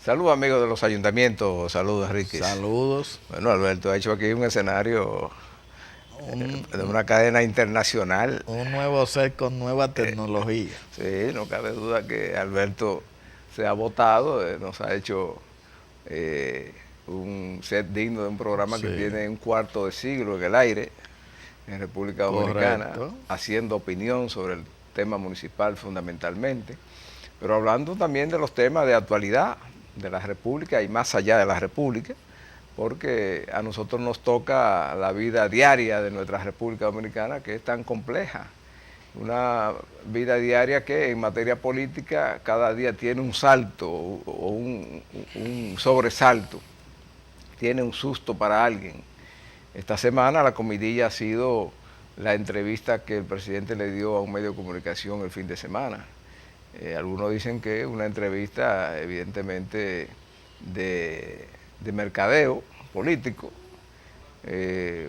Saludos amigos de los ayuntamientos, saludos Enríquez. Saludos. Bueno, Alberto ha hecho aquí un escenario Un, de una cadena internacional. un nuevo set con nueva tecnología. Sí, no cabe duda que Alberto se ha votado, nos ha hecho un set digno de un programa que Sí. tiene un cuarto de siglo en el aire, en República Dominicana, Correcto. haciendo opinión sobre el tema municipal fundamentalmente, pero hablando también de los temas de actualidad de la República y más allá de la República, porque a nosotros nos toca la vida diaria de nuestra República Dominicana, que es tan compleja. Una vida diaria que en materia política cada día tiene un salto o un sobresalto, tiene un susto para alguien. Esta semana la comidilla ha sido la entrevista que el presidente le dio a un medio de comunicación el fin de semana. Algunos dicen que es una entrevista evidentemente de mercadeo político.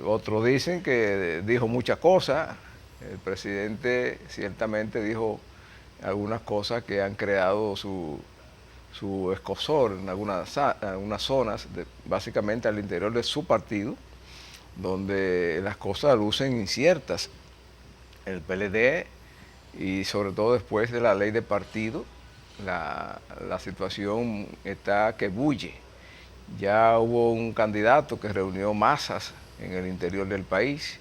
Otros dicen que dijo muchas cosas. El presidente ciertamente dijo algunas cosas que han creado su escozor en algunas zonas, básicamente al interior de su partido, donde las cosas lucen inciertas. El PLD, y sobre todo después de la ley de partido, la situación está que bulle. Ya hubo un candidato que reunió masas en el interior del país.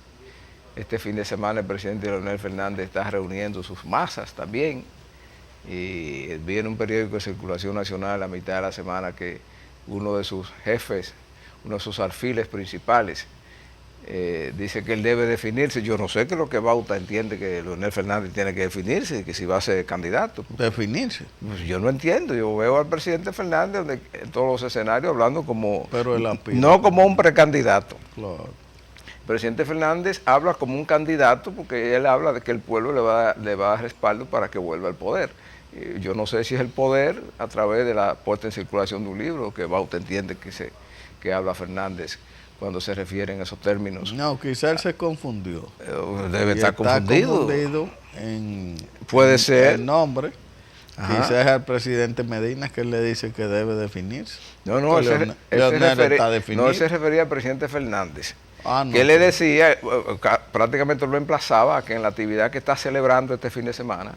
Este fin de semana el presidente Leonel Fernández está reuniendo sus masas también. Y vi en un periódico de circulación nacional a mitad de la semana que uno de sus jefes, uno de sus alfiles principales, dice que él debe definirse. Yo no sé qué es lo que Bauta entiende que Leonel Fernández tiene que definirse, que si va a ser candidato. Definirse. Pues yo no entiendo. Yo veo al presidente Fernández en todos los escenarios hablando como, Pero él aspira. no como un precandidato. Claro. El presidente Fernández habla como un candidato porque él habla de que el pueblo le va a dar respaldo para que vuelva al poder. Yo no sé si es el poder a través de la puesta en circulación de un libro que Bauta entiende que habla Fernández cuando se refiere en esos términos. No, quizá él se confundió. Debe Y estar confundido. Puede ser. el nombre. Ajá. Quizás es al presidente Medina que él le dice que debe definirse. No, no, él se refería al presidente Fernández. Ah, no, que le decía, prácticamente lo emplazaba a que en la actividad que está celebrando este fin de semana,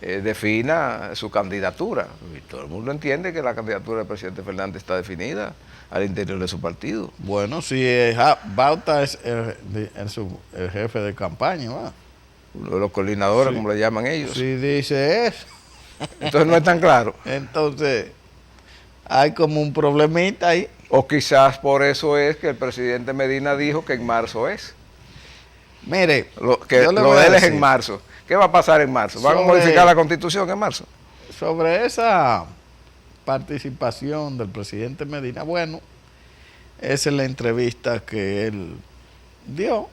defina su candidatura. Y todo el mundo entiende que la candidatura del presidente Fernández está definida al interior de su partido. Bueno, si Bauta es el jefe de campaña, ¿va? Uno de los coordinadores, Sí. como le llaman ellos. Si dice eso, Entonces no es tan claro. entonces hay como un problemita ahí. O quizás por eso es que el presidente Medina dijo que en marzo es. Mire, Que yo le lo voy a de él es decir en marzo. ¿Qué va a pasar en marzo? ¿Van a modificar la constitución en marzo? sobre esa participación del presidente Medina. Bueno, esa es la entrevista que él dio.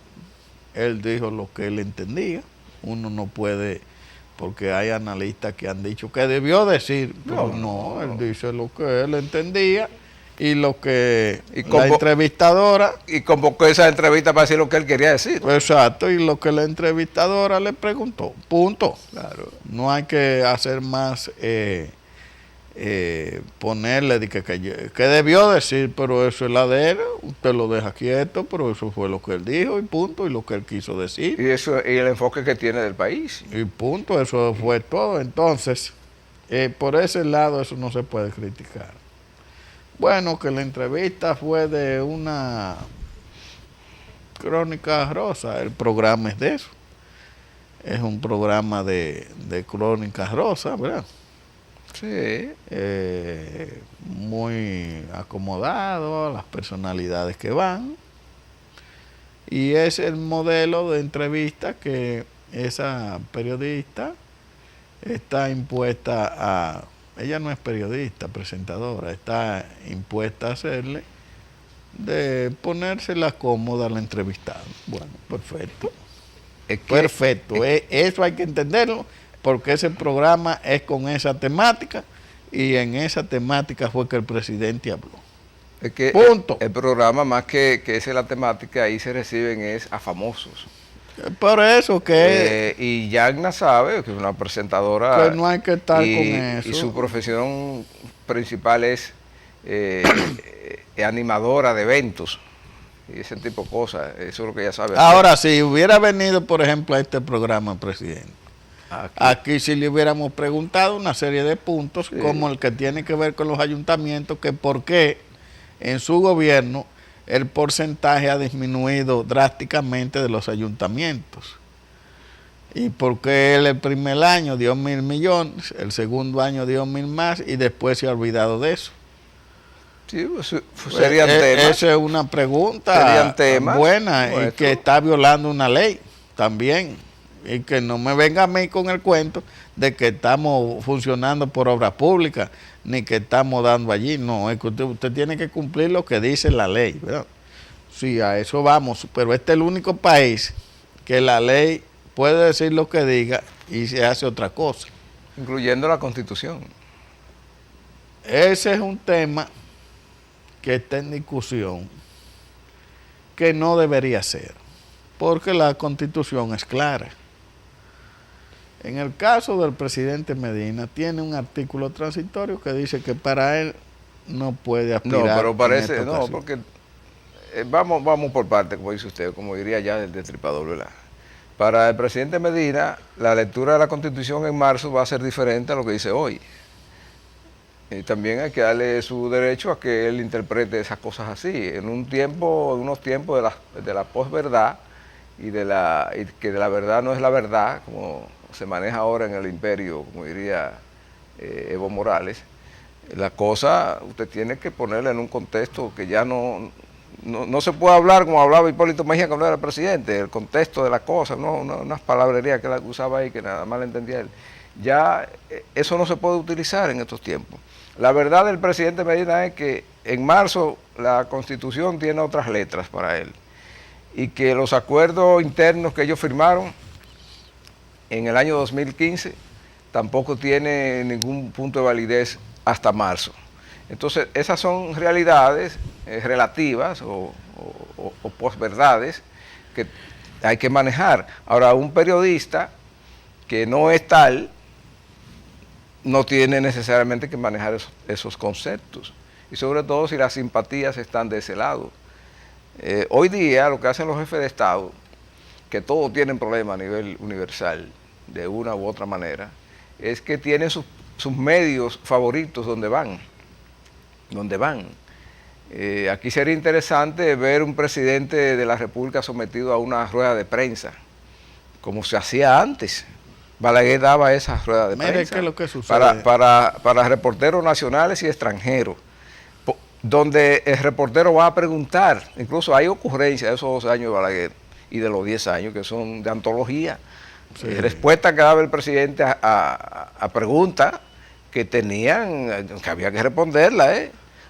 Él dijo lo que él entendía. Uno no puede, porque hay analistas que han dicho que debió decir, pero no, él dice lo que él entendía y lo que la entrevistadora... Y convocó esa entrevista para decir lo que él quería decir. Exacto, y lo que la entrevistadora le preguntó, punto. Claro. No hay que hacer más, ponerle de que debió decir, pero eso es la de él, usted lo deja quieto, pero eso fue lo que él dijo y punto, y lo que él quiso decir. Y el enfoque que tiene del país. Y punto, eso fue todo. Entonces, por ese lado eso no se puede criticar. Bueno, que la entrevista fue de una crónica rosa, el programa es de eso. Es un programa de crónicas rosas, ¿verdad? Sí. Muy acomodado, las personalidades que van. Y es el modelo de entrevista que esa periodista está impuesta a... Ella no es periodista, presentadora, está impuesta a hacerle, de ponérsela cómoda a la entrevistada. Bueno, perfecto. Perfecto. Eso hay que entenderlo, porque ese programa es con esa temática, y en esa temática fue que el presidente habló. Es que punto. El programa, más que esa es la temática, ahí se reciben es a famosos. Por eso que... y Yagna sabe que es una presentadora... que no hay que estar con eso. Y su profesión principal es animadora de eventos y ese tipo de cosas. Eso es lo que ella sabe hacer. Ahora, si hubiera venido, por ejemplo, a este programa, presidente, aquí sí le hubiéramos preguntado una serie de puntos, sí, como el que tiene que ver con los ayuntamientos, que por qué en su gobierno el porcentaje ha disminuido drásticamente de los ayuntamientos. Y por qué él el primer año dio 1.000 millones, el segundo año dio 1.000 más y después se ha olvidado de eso. Sí, pues, serían temas. Esa es una pregunta buena y que está violando una ley también. Y que no me venga a mí con el cuento de que estamos funcionando por obra pública, ni que estamos dando allí. No, es que usted tiene que cumplir lo que dice la ley, ¿verdad? Sí, a eso vamos, pero este es el único país que la ley puede decir lo que diga y se hace otra cosa. Incluyendo la Constitución. Ese es un tema que está en discusión, que no debería ser, porque la Constitución es clara. En el caso del presidente Medina, tiene un artículo transitorio que dice que para él no puede aspirar. No, pero parece, no, porque vamos por parte, como dice usted, como diría ya el destripador, ¿verdad? Para el presidente Medina, la lectura de la Constitución en marzo va a ser diferente a lo que dice hoy. Y también hay que darle su derecho a que él interprete esas cosas así. En unos tiempos de la posverdad y que de la verdad no es la verdad, como se maneja ahora en el imperio, como diría Evo Morales, la cosa usted tiene que ponerla en un contexto que ya no se puede hablar como hablaba Hipólito Mejía cuando era presidente, el contexto de la cosa, no unas palabrerías que él usaba ahí que nada más le entendía él. Ya eso no se puede utilizar en estos tiempos. La verdad del presidente Medina es que en marzo la Constitución tiene otras letras para él y que los acuerdos internos que ellos firmaron en el año 2015 tampoco tiene ningún punto de validez hasta marzo. Entonces, esas son realidades relativas o posverdades que hay que manejar. Ahora, un periodista que no es tal, no tiene necesariamente que manejar esos conceptos. Y sobre todo si las simpatías están de ese lado. Hoy día, lo que hacen los jefes de Estado, que todos tienen problemas a nivel universal, de una u otra manera, es que tienen sus medios favoritos donde van. Aquí sería interesante ver un presidente de la República sometido a una rueda de prensa, como se hacía antes. Balaguer daba esas ruedas de prensa. ¿Qué es lo que sucede? Para reporteros nacionales y extranjeros, donde el reportero va a preguntar, incluso hay ocurrencias de esos 2 años de Balaguer y de los 10 años que son de antología, sí, respuesta que daba el presidente a preguntas que que había que responderla,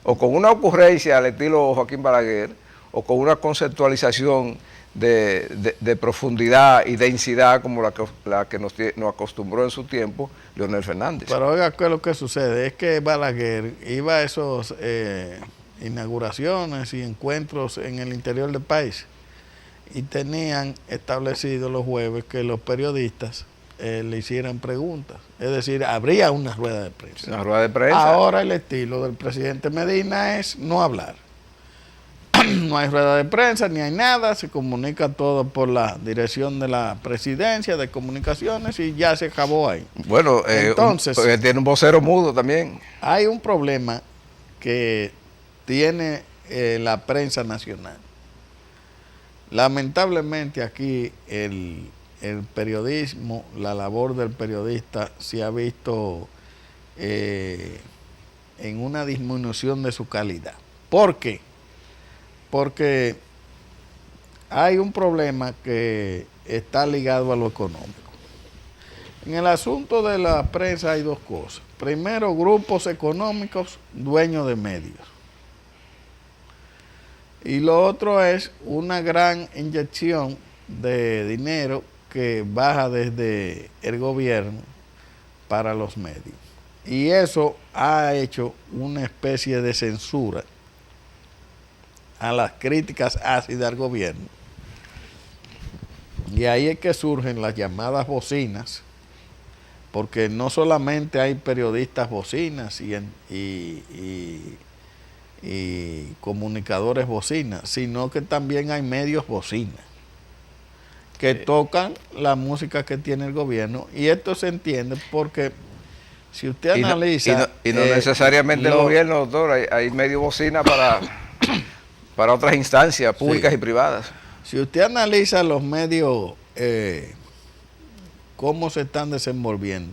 o con una ocurrencia al estilo Joaquín Balaguer, o con una conceptualización de profundidad y densidad como la que nos acostumbró en su tiempo Leonel Fernández. Pero oiga, ¿qué es lo que sucede? Es que Balaguer iba a esas inauguraciones y encuentros en el interior del país y tenían establecido los jueves que los periodistas le hicieran preguntas. Es decir, habría una rueda de prensa. Una rueda de prensa. Ahora el estilo del presidente Medina es no hablar. No hay rueda de prensa, ni hay nada, se comunica todo por la dirección de la presidencia de comunicaciones y ya se acabó ahí. Bueno, entonces tiene un vocero mudo también. Hay un problema que tiene la prensa nacional. Lamentablemente aquí el periodismo, la labor del periodista se ha visto en una disminución de su calidad. ¿Por qué? Porque hay un problema que está ligado a lo económico. En el asunto de la prensa hay dos cosas. Primero, grupos económicos dueños de medios. Y lo otro es una gran inyección de dinero que baja desde el gobierno para los medios. Y eso ha hecho una especie de censura a las críticas ácidas al gobierno. Y ahí es que surgen las llamadas bocinas porque no solamente hay periodistas bocinas y comunicadores bocinas, sino que también hay medios bocinas que tocan la música que tiene el gobierno, y esto se entiende porque si usted analiza... Y no necesariamente el gobierno, doctor, hay medio bocina para otras instancias públicas y privadas. Si usted analiza los medios, cómo se están desenvolviendo,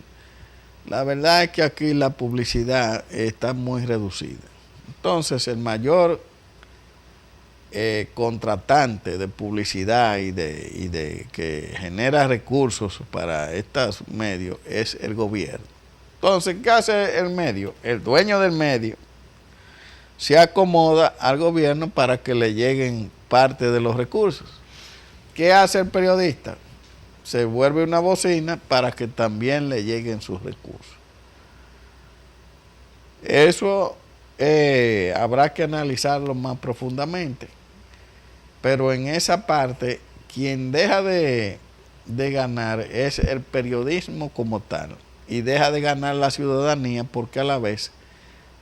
la verdad es que aquí la publicidad está muy reducida. Entonces, el mayor contratante de publicidad y de que genera recursos para estos medios es el gobierno. Entonces, ¿qué hace el medio? El dueño del medio se acomoda al gobierno para que le lleguen parte de los recursos. ¿Qué hace el periodista? Se vuelve una bocina para que también le lleguen sus recursos. Eso habrá que analizarlo más profundamente. Pero en esa parte, quien deja de ganar es el periodismo como tal. Y deja de ganar la ciudadanía porque a la vez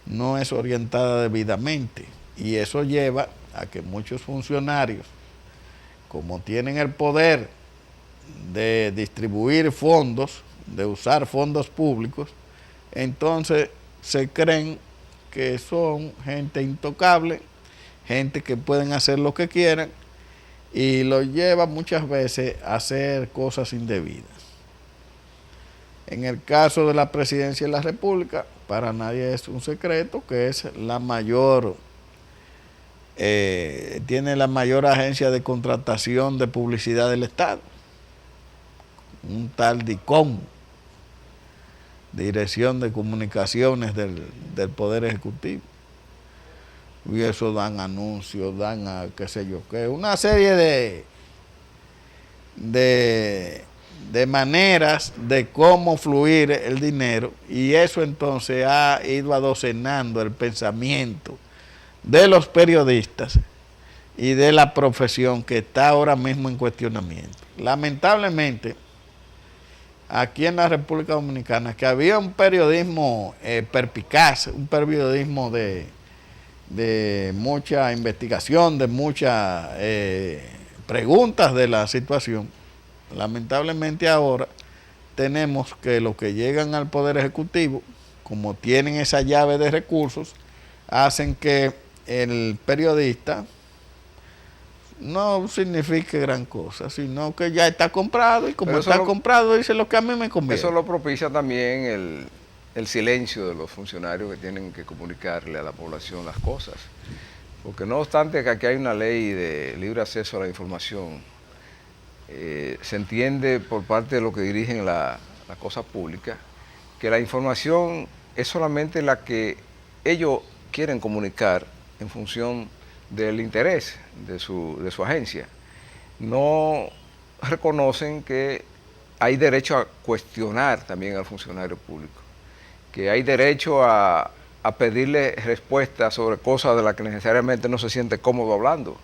no es orientada debidamente. Y eso lleva a que muchos funcionarios, como tienen el poder de distribuir fondos, de usar fondos públicos, entonces se creen que son gente intocable, gente que pueden hacer lo que quieran, y lo lleva muchas veces a hacer cosas indebidas. En el caso de la presidencia de la República, para nadie es un secreto que es la mayor, tiene la mayor agencia de contratación de publicidad del Estado, un tal DICOM, Dirección de Comunicaciones del Poder Ejecutivo. Y eso dan anuncios, dan a qué sé yo qué, una serie de maneras de cómo fluir el dinero, y eso entonces ha ido adocenando el pensamiento de los periodistas y de la profesión que está ahora mismo en cuestionamiento. Lamentablemente, aquí en la República Dominicana, que había un periodismo perspicaz, un periodismo de mucha investigación, de muchas preguntas de la situación, lamentablemente ahora tenemos que los que llegan al Poder Ejecutivo, como tienen esa llave de recursos, hacen que el periodista no signifique gran cosa, sino que ya está comprado, y como está comprado dice lo que a mí me conviene. Eso lo propicia también el silencio de los funcionarios que tienen que comunicarle a la población las cosas. Porque no obstante que aquí hay una ley de libre acceso a la información, se entiende por parte de los que dirigen la cosa pública que la información es solamente la que ellos quieren comunicar en función del interés de su agencia. No reconocen que hay derecho a cuestionar también al funcionario público, que hay derecho a pedirle respuestas sobre cosas de las que necesariamente no se siente cómodo hablando.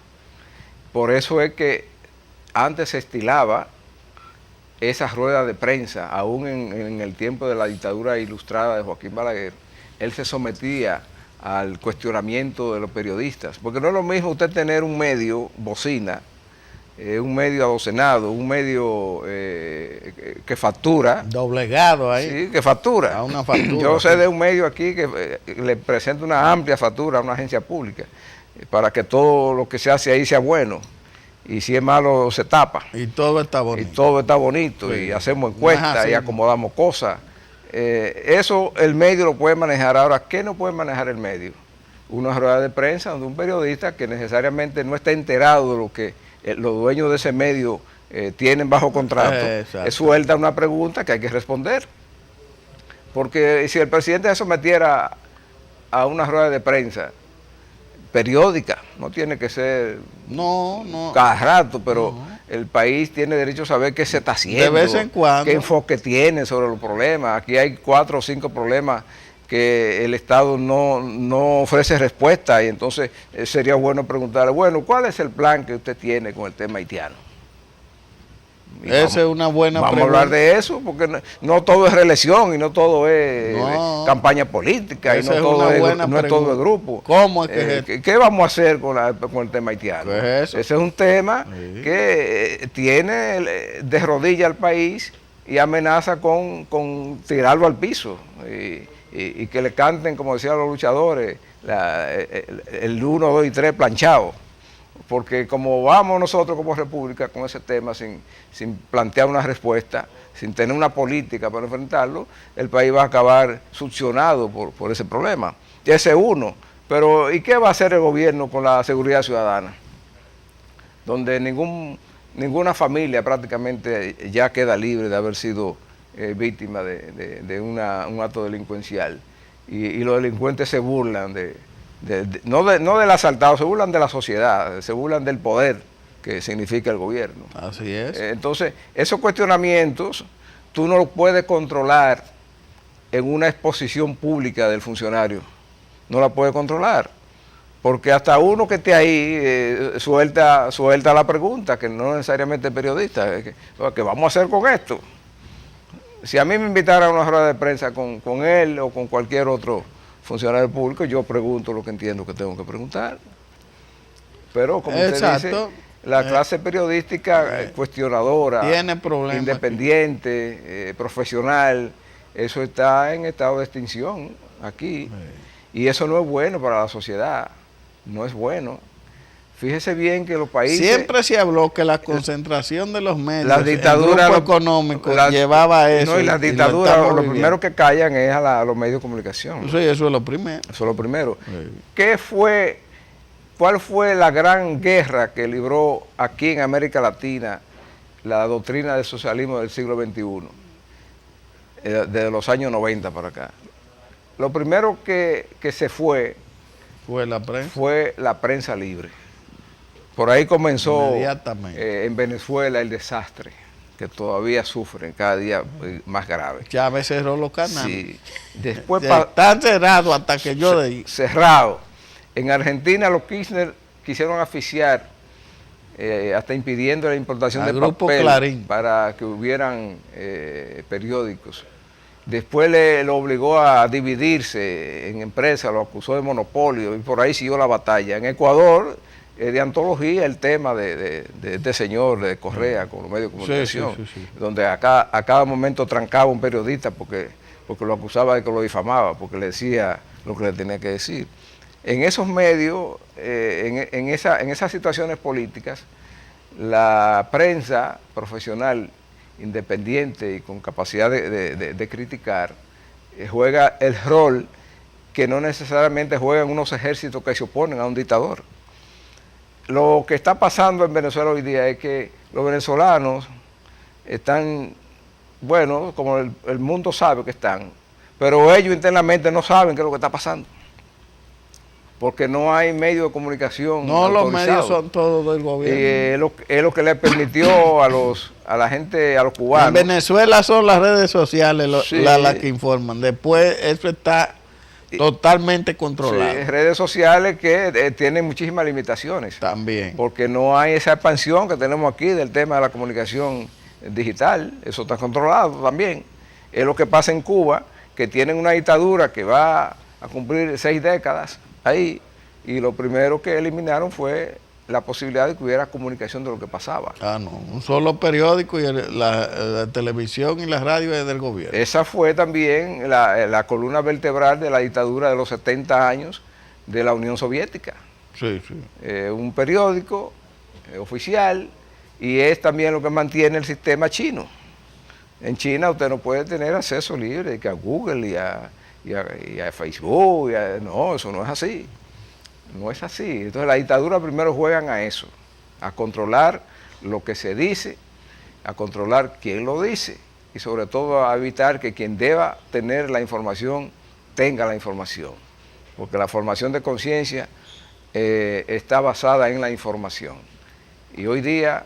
Por eso es que antes se estilaba esa rueda de prensa, aún en el tiempo de la dictadura ilustrada de Joaquín Balaguer, él se sometía al cuestionamiento de los periodistas, porque no es lo mismo usted tener un medio bocina, un medio adocenado, un medio que factura. Doblegado ahí. Sí, que factura. A una factura. Yo sé de un medio aquí que le presenta una amplia factura a una agencia pública para que todo lo que se hace ahí sea bueno. Y si es malo, se tapa. Y todo está bonito. Y todo está bonito. Sí. Y hacemos encuestas y acomodamos cosas. Eso el medio lo puede manejar. Ahora, ¿qué no puede manejar el medio? Una rueda de prensa donde un periodista que necesariamente no está enterado de lo que los dueños de ese medio tienen bajo contrato, suelta una pregunta que hay que responder. Porque si el presidente se sometiera a una rueda de prensa periódica, no tiene que ser cada rato, pero el país tiene derecho a saber qué se está haciendo, de vez en cuando, qué enfoque tiene sobre los problemas. Aquí hay 4 o 5 problemas que el Estado no ofrece respuesta, y entonces sería bueno preguntarle, bueno, ¿cuál es el plan que usted tiene con el tema haitiano? Esa es una buena Vamos pregunta. a hablar de eso, porque no todo es reelección y no todo es campaña política y Esa es no una buena es todo el grupo. ¿Cómo es que ¿Qué vamos a hacer con el tema haitiano? ¿Qué es eso? Ese es un tema Sí. que tiene de rodilla al país y amenaza con tirarlo al piso y que le canten, como decían los luchadores, el 1, 2 y 3 planchado. Porque como vamos nosotros como república con ese tema sin plantear una respuesta, sin tener una política para enfrentarlo, el país va a acabar succionado por ese problema. Y ese es uno. Pero ¿y qué va a hacer el gobierno con la seguridad ciudadana? Donde ninguna familia prácticamente ya queda libre de haber sido víctima de un acto delincuencial. Y los delincuentes se burlan no del asaltado, se burlan de la sociedad, se burlan del poder que significa el gobierno. Así es. Entonces, esos cuestionamientos tú no los puedes controlar en una exposición pública del funcionario. No la puedes controlar. Porque hasta uno que esté ahí suelta la pregunta, que no necesariamente es periodista, ¿qué vamos a hacer con esto? Si a mí me invitaran a una rueda de prensa con él o con cualquier otro funcionario público, yo pregunto lo que entiendo que tengo que preguntar. Pero como usted dice, la clase periodística cuestionadora, tiene problemas, independiente, profesional, eso está en estado de extinción aquí. Y eso no es bueno para la sociedad, no es bueno. Fíjese bien que los países... Siempre se habló que la concentración de los medios, las dictaduras, el grupo económico llevaba a eso. No, y las dictaduras, lo primero que callan es a los medios de comunicación. Sí, eso es lo primero. Eso es lo primero. Sí. ¿Cuál fue la gran guerra que libró aquí en América Latina la doctrina del socialismo del siglo XXI? Desde los años 90 para acá. Lo primero que se fue la prensa libre. Por ahí comenzó en Venezuela el desastre, que todavía sufren cada día más grave. Chávez cerró los canales. Sí. Después están cerrados hasta que yo de ahí. Cerrado. En Argentina los Kirchner quisieron asfixiar, hasta impidiendo la importación de papel Clarín, para que hubieran periódicos. Después lo obligó a dividirse en empresas, lo acusó de monopolio y por ahí siguió la batalla. En Ecuador, de antología el tema de este señor de Correa con los medios de comunicación, sí. Donde a cada momento trancaba un periodista porque lo acusaba de que lo difamaba, porque le decía lo que le tenía que decir. En esos medios, en esas situaciones políticas, la prensa profesional, independiente y con capacidad de criticar, juega el rol que no necesariamente juegan unos ejércitos que se oponen a un dictador. Lo que está pasando en Venezuela hoy día es que los venezolanos están, bueno, como el mundo sabe que están, pero ellos internamente no saben qué es lo que está pasando. Porque no hay medio de comunicación. No, los medios son todos del gobierno. Es lo que le permitió a la gente, a los cubanos. En Venezuela son las redes sociales las que informan. Después eso está totalmente controlado. Sí, redes sociales que tienen muchísimas limitaciones. También. Porque no hay esa expansión que tenemos aquí del tema de la comunicación digital. Eso está controlado también. Es lo que pasa en Cuba, que tienen una dictadura que va a cumplir 6 décadas ahí, y lo primero que eliminaron fue la posibilidad de que hubiera comunicación de lo que pasaba. No, un solo periódico y la televisión y la radio es del gobierno. Esa fue también la columna vertebral de la dictadura de los 70 años de la Unión Soviética. Sí. Un periódico oficial, y es también lo que mantiene el sistema chino. En China usted no puede tener acceso libre a Google y a Facebook, no, eso no es así. No es así. Entonces la dictadura primero juegan a eso, a controlar lo que se dice, a controlar quién lo dice y sobre todo a evitar que quien deba tener la información tenga la información. Porque la formación de conciencia está basada en la información. Y hoy día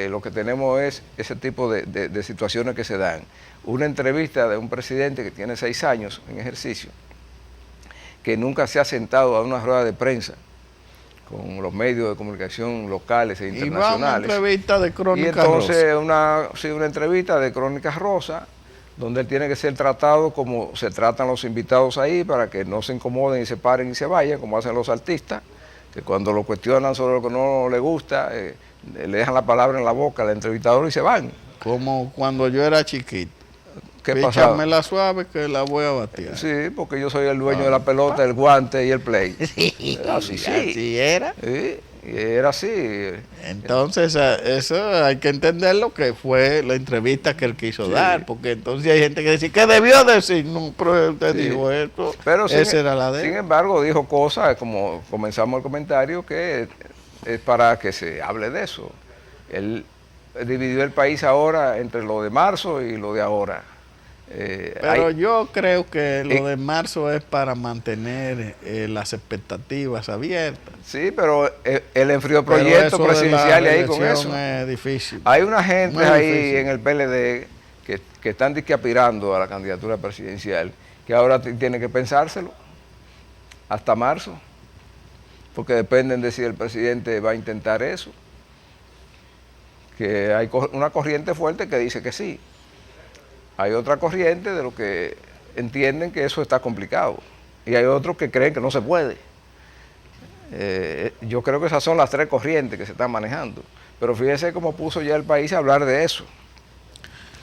lo que tenemos es ese tipo de situaciones que se dan. Una entrevista de un presidente que tiene 6 años en ejercicio, que nunca se ha sentado a una rueda de prensa con los medios de comunicación locales e Y va una internacionales. entrevista de Y Crónicas entonces Rosa. una entrevista de Crónicas Rosa, donde él tiene que ser tratado como se tratan los invitados ahí, para que no se incomoden y se paren y se vayan, como hacen los artistas, que cuando lo cuestionan sobre lo que no le gusta, le dejan la palabra en la boca al entrevistador y se van. Como cuando yo era chiquito. ¿Qué Píchame pasaba? la suave que la voy a batear. Sí, porque yo soy el dueño de la pelota, el guante y el play. Así, sí. Así era. Sí, y era así. Entonces, eso hay que entender lo que fue la entrevista que él quiso dar, porque entonces hay gente que dice, ¿qué debió decir? No, pero usted dijo esto, pero esa era la de él. Sin embargo, dijo cosas, como comenzamos el comentario, que es para que se hable de eso. Él dividió el país ahora entre lo de marzo y lo de ahora. Pero yo creo que lo de marzo es para mantener las expectativas abiertas. Sí, pero él enfrió proyectos presidenciales ahí con eso. Es difícil. Hay una gente ahí en el PLD que están aspirando a la candidatura presidencial, que ahora tienen que pensárselo hasta marzo, porque dependen de si el presidente va a intentar eso. Que hay una corriente fuerte que dice que sí. Hay otra corriente de los que entienden que eso está complicado. Y hay otros que creen que no se puede. Yo creo que esas son las tres corrientes que se están manejando. Pero fíjese cómo puso ya el país a hablar de eso.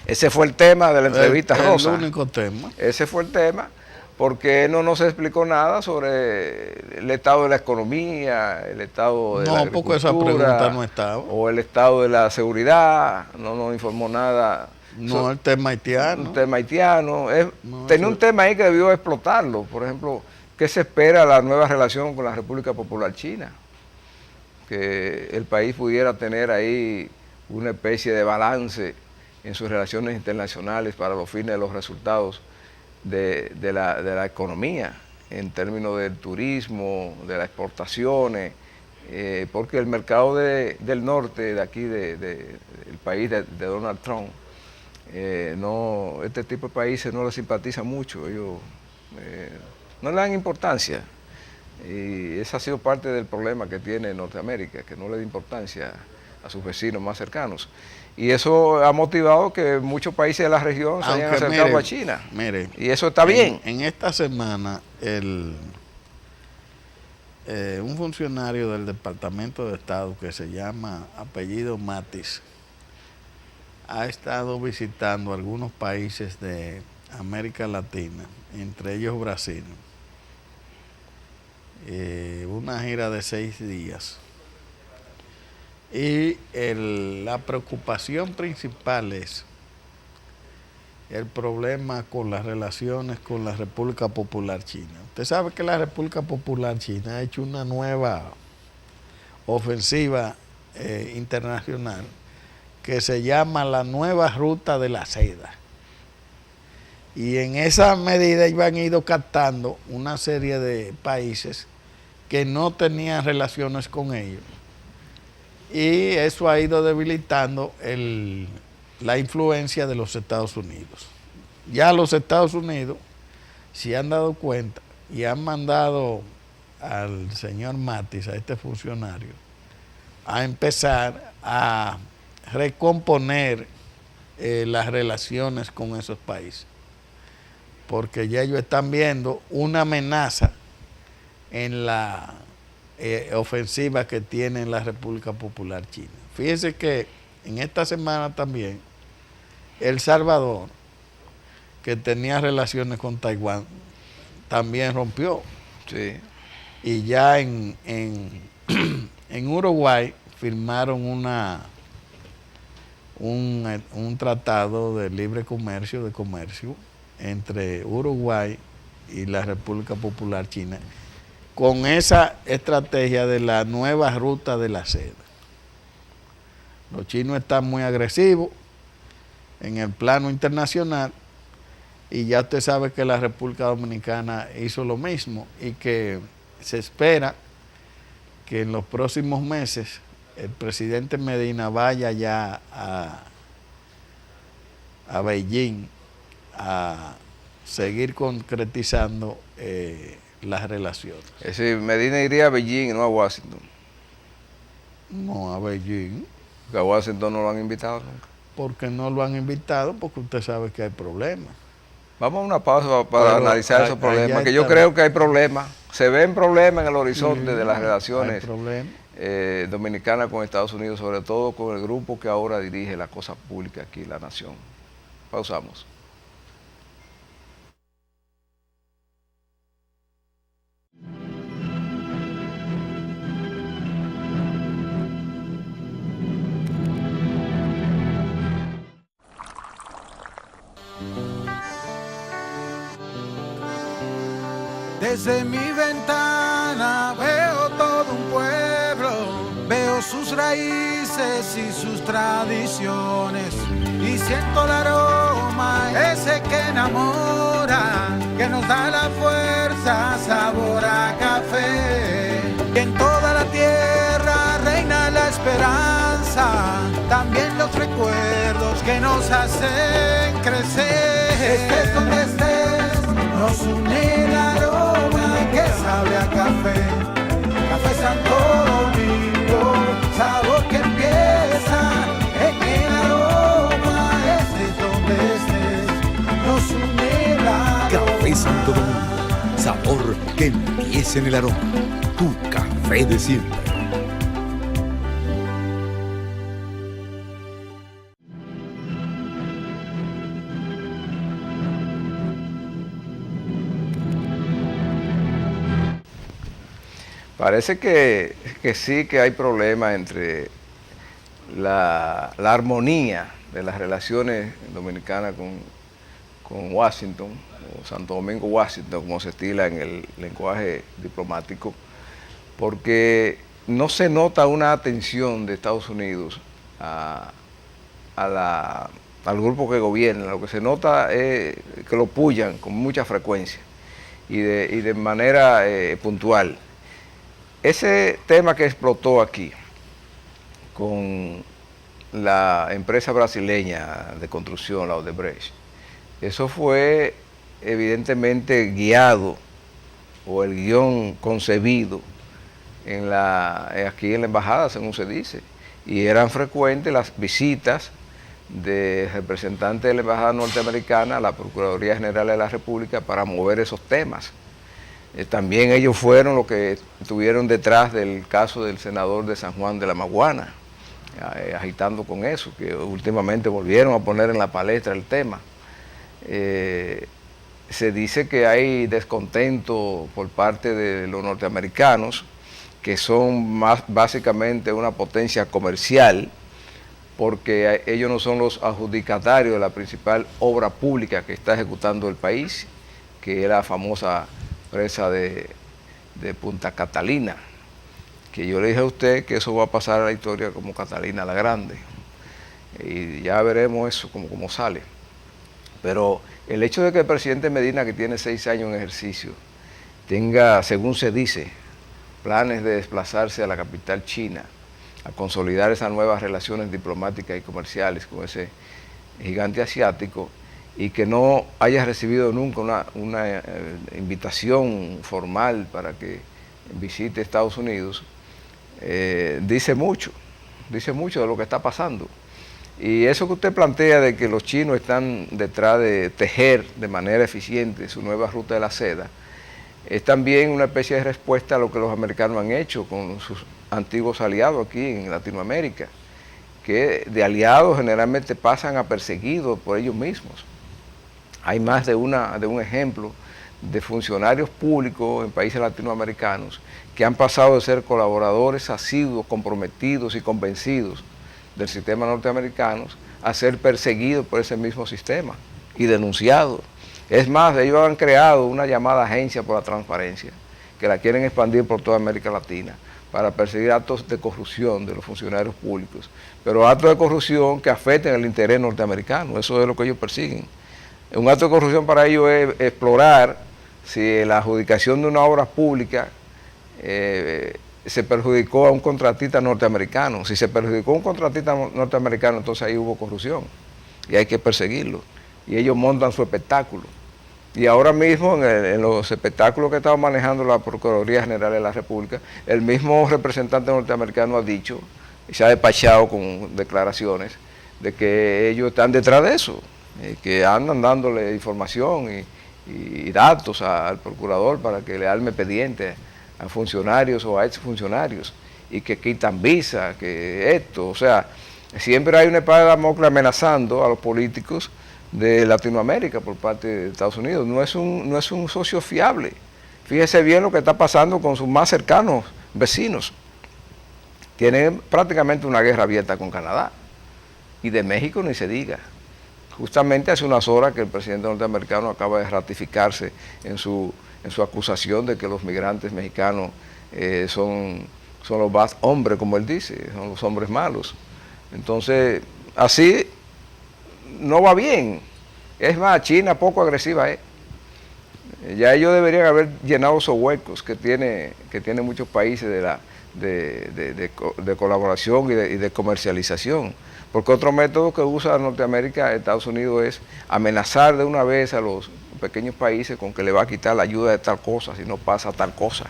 Ese fue el tema de la entrevista Rosa. El único tema. Ese fue el tema, porque no nos explicó nada sobre el estado de la economía, el estado de la agricultura. No, porque esa pregunta no estaba. O el estado de la seguridad, no nos informó nada. No, el tema haitiano. Un tema haitiano. Tenía un tema ahí que debió explotarlo. Por ejemplo, ¿qué se espera de la nueva relación con la República Popular China? Que el país pudiera tener ahí una especie de balance en sus relaciones internacionales para los fines de los resultados de la economía, en términos del turismo, de las exportaciones, porque el mercado del norte, de aquí, del país de Donald Trump, este tipo de países no les simpatiza mucho, ellos no le dan importancia, y ese ha sido parte del problema que tiene Norteamérica, que no le da importancia a sus vecinos más cercanos, y eso ha motivado que muchos países de la región se hayan acercado a China, y eso está bien. En esta semana un funcionario del Departamento de Estado que se llama apellido Matis ha estado visitando algunos países de América Latina, entre ellos Brasil, una gira de 6 días. Y la preocupación principal es el problema con las relaciones con la República Popular China. Usted sabe que la República Popular China ha hecho una nueva ofensiva internacional que se llama la nueva ruta de la seda. Y en esa medida ellos han ido captando una serie de países que no tenían relaciones con ellos. Y eso ha ido debilitando la influencia de los Estados Unidos. Ya los Estados Unidos se han dado cuenta y han mandado al señor Matis, a este funcionario, a empezar a recomponer las relaciones con esos países, porque ya ellos están viendo una amenaza en la ofensiva que tiene la República Popular China. Fíjense que en esta semana también El Salvador, que tenía relaciones con Taiwán, también rompió. Sí. Y ya en Uruguay firmaron un tratado de libre comercio, entre Uruguay y la República Popular China, con esa estrategia de la nueva ruta de la seda. Los chinos están muy agresivos en el plano internacional, y ya usted sabe que la República Dominicana hizo lo mismo, y que se espera que en los próximos meses el presidente Medina vaya ya a Beijing a seguir concretizando las relaciones. Es decir, Medina iría a Beijing, no a Washington. No a Beijing. Que a Washington no lo han invitado nunca. Porque no lo han invitado, porque usted sabe que hay problemas. Vamos a una pausa para analizar esos problemas, que yo está, creo que hay problemas. Se ven problemas en el horizonte de las relaciones dominicanas con Estados Unidos, sobre todo con el grupo que ahora dirige la cosa pública aquí en la nación. Pausamos. Desde mi ventana veo todo un pueblo, veo sus raíces y sus tradiciones, y siento el aroma ese que enamora, que nos da la fuerza, sabor a café. Y en toda la tierra reina la esperanza, también los recuerdos que nos hacen crecer. Estés donde estés, nos une el aroma que sabe a café. Café Santo Domingo, sabor que empieza en el aroma. Estés donde estés, nos une el aroma. Café Santo Domingo, sabor que empieza en el aroma. Tu café de siempre. Parece que sí que hay problemas entre la armonía de las relaciones dominicanas con Washington, o Santo Domingo, Washington, como se estila en el lenguaje diplomático, porque no se nota una atención de Estados Unidos al grupo que gobierna. Lo que se nota es que lo puyan con mucha frecuencia y de manera puntual. Ese tema que explotó aquí con la empresa brasileña de construcción, la Odebrecht, eso fue evidentemente guiado, o el guión concebido aquí en la embajada, según se dice, y eran frecuentes las visitas de representantes de la embajada norteamericana a la Procuraduría General de la República para mover esos temas. También ellos fueron los que estuvieron detrás del caso del senador de San Juan de la Maguana, agitando con eso, que últimamente volvieron a poner en la palestra el tema. Se dice que hay descontento por parte de los norteamericanos, que son básicamente una potencia comercial, porque ellos no son los adjudicatarios de la principal obra pública que está ejecutando el país, que es la famosa presa de Punta Catalina, que yo le dije a usted que eso va a pasar a la historia como Catalina la Grande, y ya veremos eso como sale. Pero el hecho de que el presidente Medina, que tiene 6 años en ejercicio, tenga, según se dice, planes de desplazarse a la capital china, a consolidar esas nuevas relaciones diplomáticas y comerciales con ese gigante asiático, y que no haya recibido nunca una invitación formal para que visite Estados Unidos, dice mucho de lo que está pasando. Y eso que usted plantea de que los chinos están detrás de tejer de manera eficiente su nueva ruta de la seda, es también una especie de respuesta a lo que los americanos han hecho con sus antiguos aliados aquí en Latinoamérica, que de aliados generalmente pasan aperseguidos por ellos mismos. Hay más de un ejemplo de funcionarios públicos en países latinoamericanos que han pasado de ser colaboradores asiduos, comprometidos y convencidos del sistema norteamericano a ser perseguidos por ese mismo sistema y denunciados. Es más, ellos han creado una llamada Agencia por la Transparencia, que la quieren expandir por toda América Latina, para perseguir actos de corrupción de los funcionarios públicos, pero actos de corrupción que afecten el interés norteamericano. Eso es lo que ellos persiguen. Un acto de corrupción para ellos es explorar si la adjudicación de una obra pública se perjudicó a un contratista norteamericano. Si se perjudicó a un contratista norteamericano, entonces ahí hubo corrupción y hay que perseguirlo. Y ellos montan su espectáculo. Y ahora mismo en los espectáculos que estaba manejando la Procuraduría General de la República, el mismo representante norteamericano ha dicho y se ha despachado con declaraciones de que ellos están detrás de eso, que andan dándole información y datos al procurador para que le arme expediente a funcionarios o a exfuncionarios, y que quitan visa, que esto, o sea, siempre hay una espada de Damocles amenazando a los políticos de Latinoamérica por parte de Estados Unidos. No es un socio fiable. Fíjese bien lo que está pasando con sus más cercanos vecinos. Tienen prácticamente una guerra abierta con Canadá, y de México ni se diga. Justamente hace unas horas que el presidente norteamericano acaba de ratificarse en su acusación de que los migrantes mexicanos son los bad hombres, como él dice, son los hombres malos. Entonces, así no va bien. Es más, China poco agresiva es. Ya ellos deberían haber llenado esos huecos que tiene muchos países de colaboración y de comercialización. Porque otro método que usa Norteamérica, Estados Unidos, es amenazar de una vez a los pequeños países con que le va a quitar la ayuda de tal cosa si no pasa tal cosa.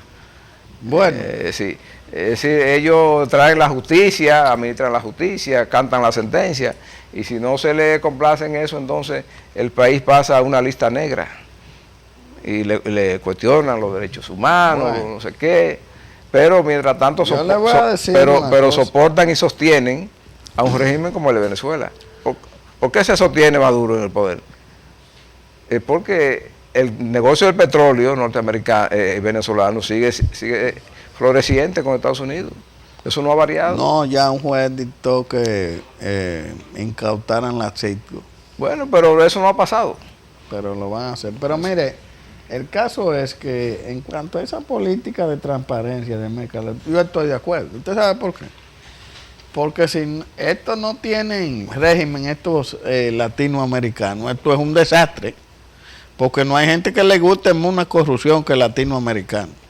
Bueno. Sí. Es decir, ellos traen la justicia, administran la justicia, cantan la sentencia, y si no se le complace en eso, entonces el país pasa a una lista negra y le cuestionan los derechos humanos, bueno, no sé qué, pero mientras tanto soportan y sostienen a un régimen como el de Venezuela. ¿Por qué se sostiene Maduro en el poder? Porque el negocio del petróleo norteamericano, venezolano, sigue floreciente con Estados Unidos. Eso no ha variado. No, ya un juez dictó que incautaran la aceite. Bueno, pero eso no ha pasado. Pero lo van a hacer. Pero mire, el caso es que en cuanto a esa política de transparencia de mercado, yo estoy de acuerdo. ¿Usted sabe por qué? Porque si estos no tienen régimen, estos latinoamericanos, esto es un desastre. Porque no hay gente que le guste más una corrupción que el latinoamericano.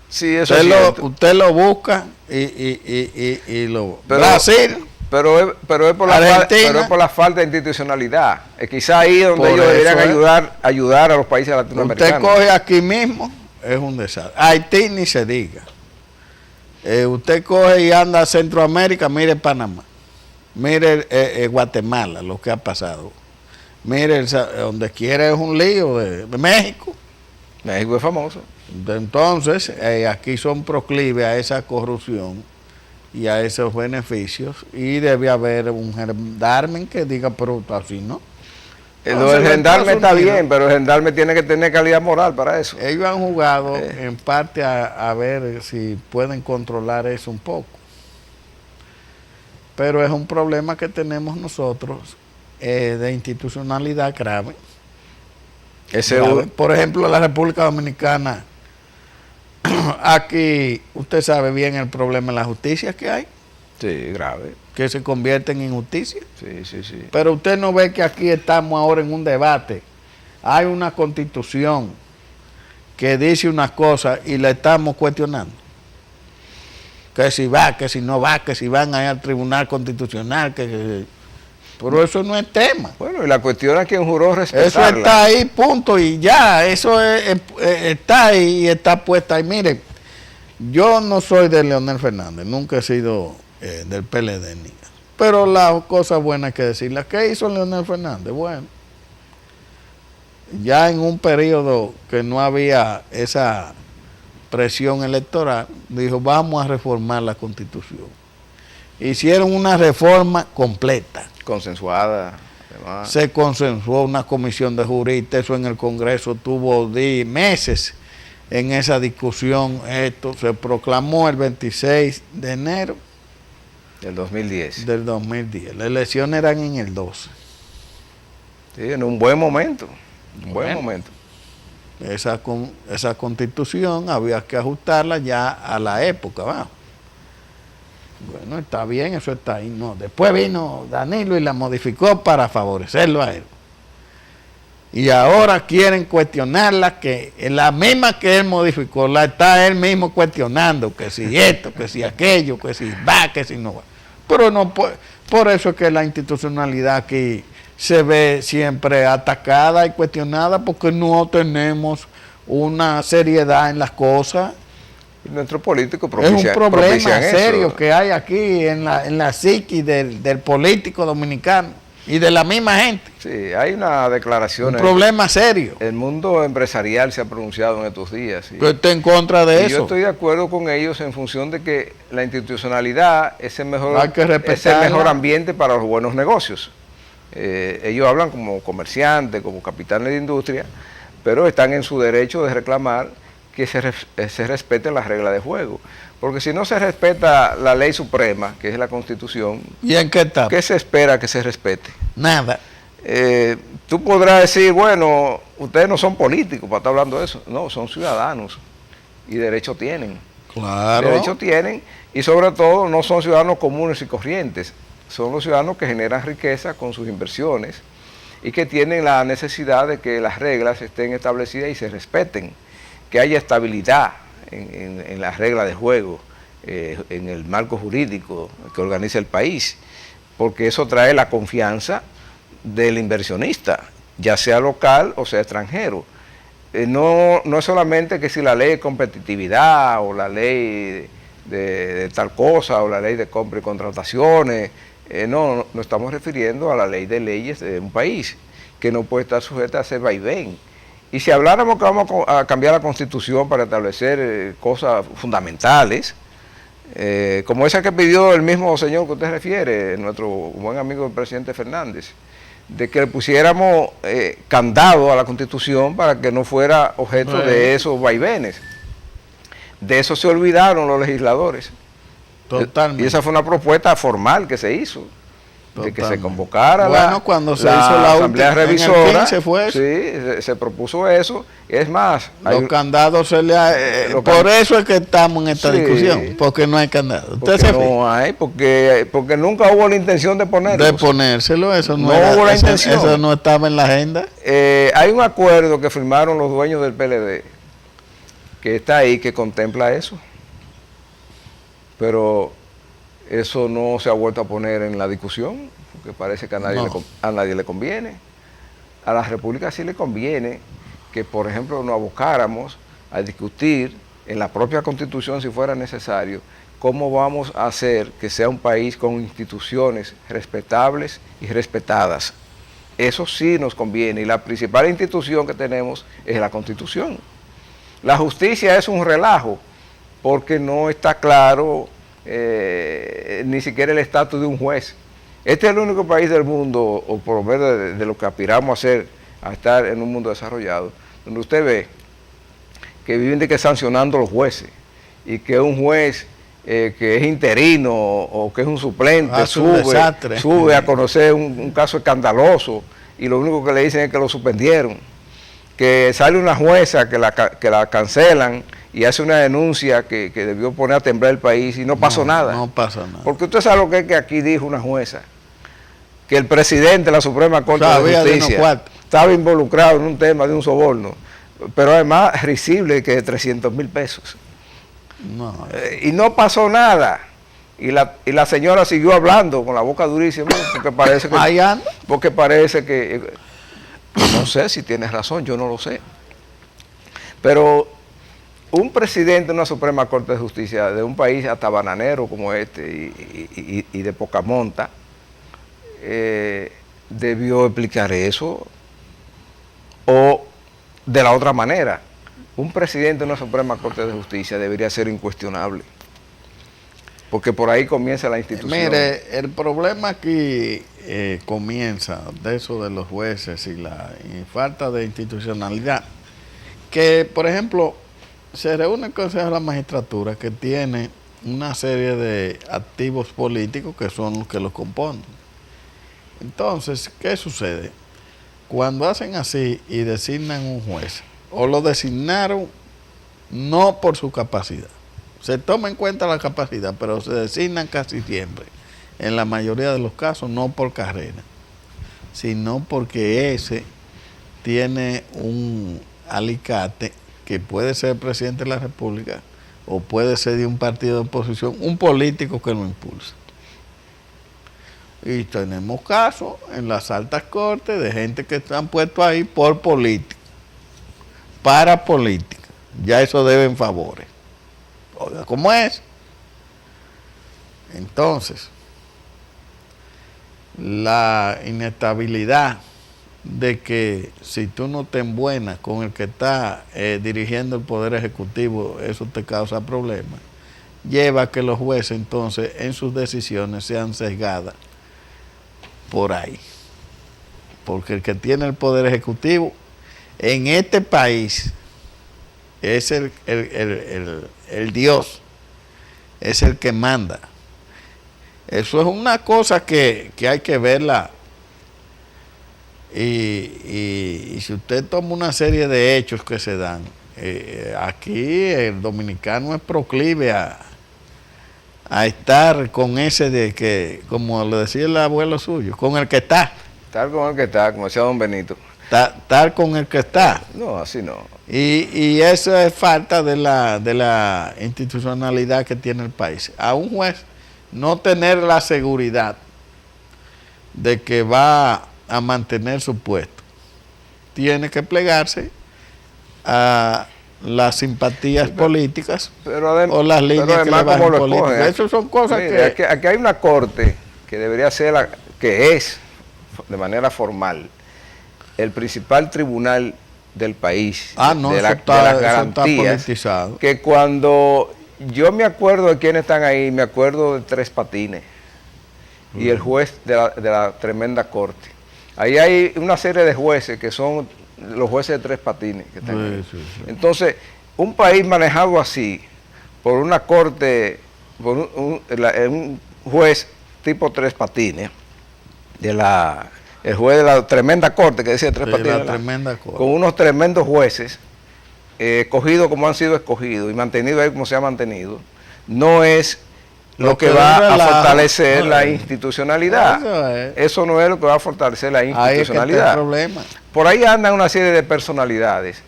Sí, eso es cierto. Usted lo busca y lo... Brasil, pero es por la falta de institucionalidad. Quizá ahí es donde ellos deberían ayudar a los países latinoamericanos. Usted coge aquí mismo, es un desastre. Haití ni se diga. Usted coge y anda a Centroamérica, mire Panamá, mire Guatemala, lo que ha pasado. Mire, donde quiera es un lío de México. México es famoso. Entonces, aquí son proclives a esa corrupción y a esos beneficios, y debe haber un gendarme que diga, pero así no. Lo del gendarme está bien, pero el gendarme tiene que tener calidad moral para eso. Ellos han jugado en parte a ver si pueden controlar eso un poco. Pero es un problema que tenemos nosotros de institucionalidad grave. Por ejemplo, la República Dominicana, aquí usted sabe bien el problema de la justicia que hay. Sí, grave. Que se convierte en injusticia. Sí. Pero usted no ve que aquí estamos ahora en un debate. Hay una constitución que dice una cosa y la estamos cuestionando. Que si va, que si no va, que si van allá al Tribunal Constitucional, pero eso no es tema. Bueno, y la cuestión es que un juró respetarla. Eso está ahí, punto, y ya, eso está ahí y está puesta ahí. Mire, yo no soy de Leonel Fernández, nunca he sido del PLD ni. Pero las cosas buenas hay que decirlas. ¿Qué hizo Leonel Fernández? Bueno, ya en un periodo que no había esa presión electoral, dijo, vamos a reformar la Constitución. Hicieron una reforma completa. Consensuada. Además. Se consensuó una comisión de juristas, eso en el Congreso tuvo meses en esa discusión. Esto se proclamó el 26 de enero del 2010. Del 2010. Las elecciones eran en el 12. Sí, en un buen momento. Buen momento. Esa constitución había que ajustarla ya a la época, ¿va? Bueno, está bien, eso está ahí. No, después vino Danilo y la modificó para favorecerlo a él. Y ahora quieren cuestionarla, que la misma que él modificó, la está él mismo cuestionando, que si esto, que si aquello, que si va, que si no va. Pero no, por eso es que la institucionalidad aquí se ve siempre atacada y cuestionada, porque no tenemos una seriedad en las cosas. Y nuestros políticos Es un problema propician serio eso. que hay aquí en la psiquis del político dominicano y de la misma gente. Sí, hay una declaración. Un problema serio. El mundo empresarial se ha pronunciado en estos días. Yo estoy en contra de y eso. yo estoy de acuerdo con ellos en función de que la institucionalidad es el mejor, Hay que es el respetarla. mejor ambiente para los buenos negocios. Ellos hablan como comerciantes, como capitanes de industria, pero están en su derecho de reclamar que se respeten las reglas de juego. Porque si no se respeta la ley suprema, que es la Constitución, ¿Y en qué está? ¿qué se espera que se respete? Nada. Tú podrás decir, bueno, ustedes no son políticos para estar hablando de eso. No, son ciudadanos y derecho tienen. Claro. Derecho tienen y sobre todo no son ciudadanos comunes y corrientes. Son los ciudadanos que generan riqueza con sus inversiones y que tienen la necesidad de que las reglas estén establecidas y se respeten, que haya estabilidad en las reglas de juego, en el marco jurídico que organiza el país, porque eso trae la confianza del inversionista, ya sea local o sea extranjero. No es solamente que si la ley de competitividad o la ley de tal cosa o la ley de compra y contrataciones, no estamos refiriendo a la ley de leyes de un país que no puede estar sujeta a ese vaivén. Y si habláramos que vamos a cambiar la Constitución para establecer cosas fundamentales, como esa que pidió el mismo señor que usted refiere, nuestro buen amigo el presidente Fernández, de que le pusiéramos candado a la Constitución para que no fuera objeto de esos vaivenes. De eso se olvidaron los legisladores. Totalmente. Y esa fue una propuesta formal que se hizo, de que se convocara cuando se hizo la Asamblea última, Revisora. en el 15 fue eso. Sí, se propuso eso. Es más, Los candados se le por eso es que estamos en esta discusión, porque no hay candado. Porque no hay, porque nunca hubo la intención de ponerlo. De ponérselo, eso no hubo la intención. Eso no estaba en la agenda. Hay un acuerdo que firmaron los dueños del PLD, que está ahí, que contempla eso. Pero eso no se ha vuelto a poner en la discusión, porque parece que a nadie le conviene. A la República sí le conviene que, por ejemplo, nos abocáramos a discutir en la propia Constitución, si fuera necesario, cómo vamos a hacer que sea un país con instituciones respetables y respetadas. Eso sí nos conviene, y la principal institución que tenemos es la Constitución. La justicia es un relajo, porque no está claro ni siquiera el estatus de un juez. Este es el único país del mundo, o por lo menos de lo que aspiramos a hacer, a estar en un mundo desarrollado, donde usted ve que viven de que sancionando a los jueces, y que un juez que es interino o que es un suplente sube a conocer un caso escandaloso y lo único que le dicen es que lo suspendieron, que sale una jueza que la cancelan y hace una denuncia que debió poner a temblar el país y no pasó nada. No pasa nada. Porque usted sabe lo que es que aquí dijo una jueza, que el presidente de la Suprema Corte de Justicia estaba involucrado en un tema de un soborno, pero además risible, que de 300,000 pesos. No. Y no pasó nada. Y la señora siguió hablando con la boca durísima, porque parece que no sé si tienes razón, yo no lo sé. Pero un presidente de una Suprema Corte de Justicia de un país hasta bananero como este y de poca monta, debió explicar eso, o de la otra manera. Un presidente de una Suprema Corte de Justicia debería ser incuestionable, porque por ahí comienza la institución. Mire, el problema aquí comienza de eso de los jueces y la falta de institucionalidad, que por ejemplo se reúne el Consejo de la Magistratura, que tiene una serie de activos políticos que son los que los componen. Entonces, ¿qué sucede? Cuando hacen así y designan un juez, o lo designaron no por su capacidad, se toma en cuenta la capacidad, pero se designan casi siempre, en la mayoría de los casos, no por carrera, sino porque ese tiene un alicate que puede ser presidente de la República o puede ser de un partido de oposición, un político que lo impulsa. Y tenemos casos en las altas cortes de gente que están puestos ahí por política, para política. Ya eso deben favores. ¿Cómo es? Entonces, la inestabilidad de que si tú no te embuenas con el que está dirigiendo el Poder Ejecutivo, eso te causa problemas, lleva a que los jueces entonces en sus decisiones sean sesgadas por ahí. Porque el que tiene el Poder Ejecutivo en este país es el Dios, es el que manda. Eso es una cosa que hay que verla. Y si usted toma una serie de hechos que se dan, aquí el dominicano es proclive a estar con ese de que, como le decía el abuelo suyo, con el que está. Estar con el que está, como decía don Benito. Estar con el que está. No, así no. Y eso es falta de la institucionalidad que tiene el país. A un juez no tener la seguridad de que va a mantener su puesto, tiene que plegarse a las simpatías políticas o las líneas que le bajan políticas. Esas son cosas que... Aquí hay una corte que debería ser, que es, de manera formal, el principal tribunal del país, de las garantías, que cuando yo me acuerdo de quiénes están ahí, me acuerdo de Tres Patines y el juez de la tremenda corte. Ahí hay una serie de jueces que son los jueces de Tres Patines que están ahí. Sí. Entonces, un país manejado así, por una corte, por un juez tipo Tres Patines, el juez de la tremenda corte, que decía Tres Patines, con unos tremendos jueces, escogidos como han sido escogidos y mantenidos ahí como se ha mantenido, no es lo que va a fortalecer la institucionalidad. Eso no es lo que va a fortalecer la institucionalidad. Por ahí andan una serie de personalidades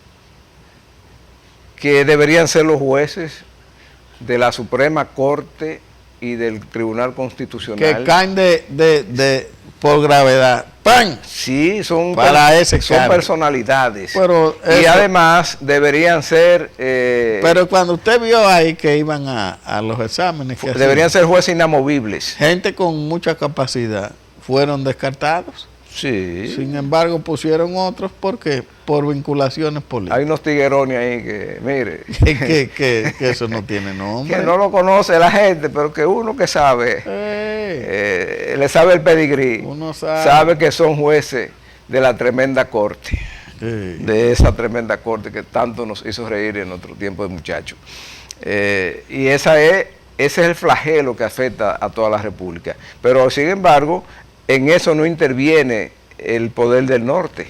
que deberían ser los jueces de la Suprema Corte y del Tribunal Constitucional. Que caen por gravedad. ¡Pam! Sí, son personalidades. Pero y además deberían ser... pero cuando usted vio ahí que iban a los exámenes... deberían ser jueces inamovibles. Gente con mucha capacidad fueron descartados. Sí. Sin embargo, pusieron otros porque por vinculaciones políticas. Hay unos tiguerones ahí que, mire... que eso no tiene nombre. Que no lo conoce la gente, pero que uno que sabe, le sabe el pedigrí, uno sabe que son jueces de la tremenda corte, de esa tremenda corte que tanto nos hizo reír en nuestro tiempo de muchachos. Y ese es el flagelo que afecta a toda la República. Pero, sin embargo, en eso no interviene el poder del norte.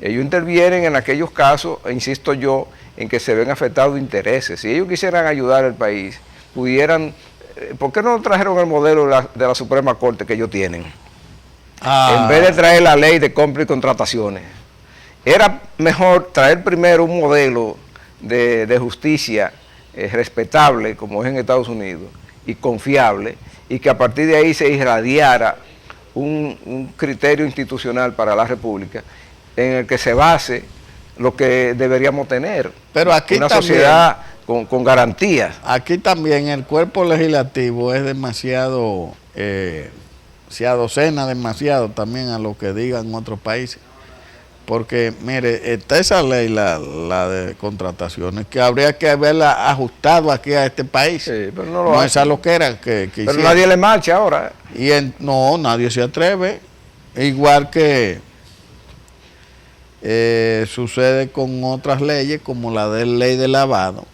Ellos intervienen en aquellos casos, insisto yo, en que se ven afectados intereses. Si ellos quisieran ayudar al país, pudieran... ¿Por qué no trajeron el modelo de la Suprema Corte que ellos tienen? En vez de traer la ley de compra y contrataciones. Era mejor traer primero un modelo de justicia respetable, como es en Estados Unidos, y confiable, y que a partir de ahí se irradiara un criterio institucional para la República en el que se base lo que deberíamos tener. Pero aquí una también, sociedad con garantías. Aquí también el cuerpo legislativo es demasiado, se adocena demasiado también a lo que digan otros países. Porque, mire, está esa ley, la de contrataciones, que habría que haberla ajustado aquí a este país. Sí, pero no esa loquera que pero nadie le marcha ahora. Y no, nadie se atreve. Igual que sucede con otras leyes, como la ley de lavado,